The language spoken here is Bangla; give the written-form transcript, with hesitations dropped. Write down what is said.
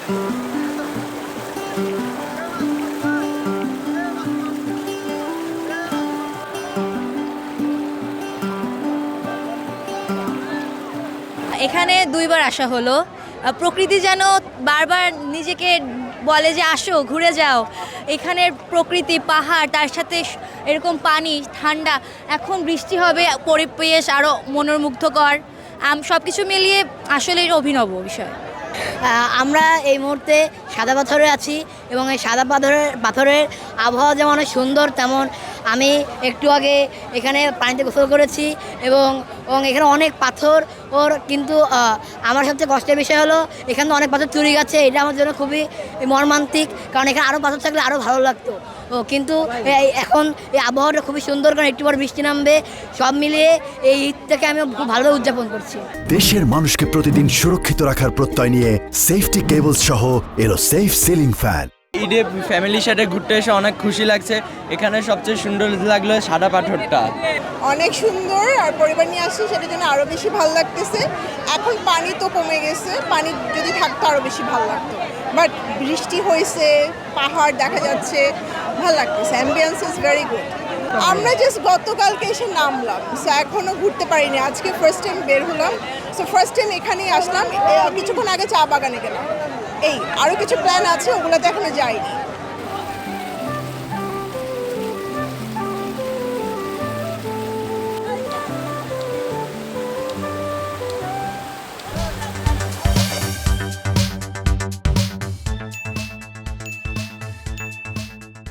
এখানে দুইবার আসা হলো। প্রকৃতি যেন বারবার নিজেকে বলে যে আসো ঘুরে যাও। এখানের প্রকৃতি, পাহাড়, তার সাথে এরকম পানি ঠান্ডা, এখন বৃষ্টি হবে, পরিবেশ আরও মনোমুগ্ধকর, সব কিছু মিলিয়ে আসলে অভিনব বিষয়। আমরা এই মুহূর্তে সাদা পাথরে আছি এবং এই সাদা পাথরের আবহাওয়া যেমন অনেক সুন্দর, তেমন আমি একটু আগে এখানে পানিতে গোসল করেছি এবং এখানে অনেক পাথর কিন্তু আমার সবচেয়ে কষ্টের বিষয় হলো এখানে অনেক পাথর চুরি গেছে। এটা আমার জন্য খুবই মর্মান্তিক, কারণ এখানে আরও পাথর থাকলে আরও ভালো লাগতো। কিন্তু এখন এই আবহাওয়াটা খুবই সুন্দর, কারণ একটু পর বৃষ্টি নামবে। সব মিলিয়ে এই ঈদটাকে আমি খুব ভালোভাবে উদযাপন করছি। দেশের মানুষকে প্রতিদিন সুরক্ষিত রাখার প্রত্যয় নিয়ে সেফটি কেবলস সহ এলো সেফ সিলিং ফ্যান। ঈদে ফ্যামিলির সাথে ঘুরতে এসে অনেক খুশি লাগছে। এখানে সবচেয়ে সুন্দর লাগলো সাদা পাথরটা, অনেক সুন্দর, আর পরিবার নিয়ে আসছি সেটার জন্য আরও বেশি ভালো লাগতেছে। এখন পানি তো কমে গেছে, পানি যদি থাকতো আরও বেশি ভালো লাগতো, বাট বৃষ্টি হয়েছে, পাহাড় দেখা যাচ্ছে, ভালো লাগতেছে। Ambience is very good. আমরা জাস্ট গতকালকে এসে নামলাম, সো এখনও ঘুরতে পারিনি। আজকে ফার্স্ট টাইম বের হলাম, সো ফার্স্ট টাইম এখানেই আসলাম। কিছুক্ষণ আগে চা বাগানে গেলাম। এই আরও কিছু প্ল্যান আছে, ওগুলোতে এখনো যাইনি।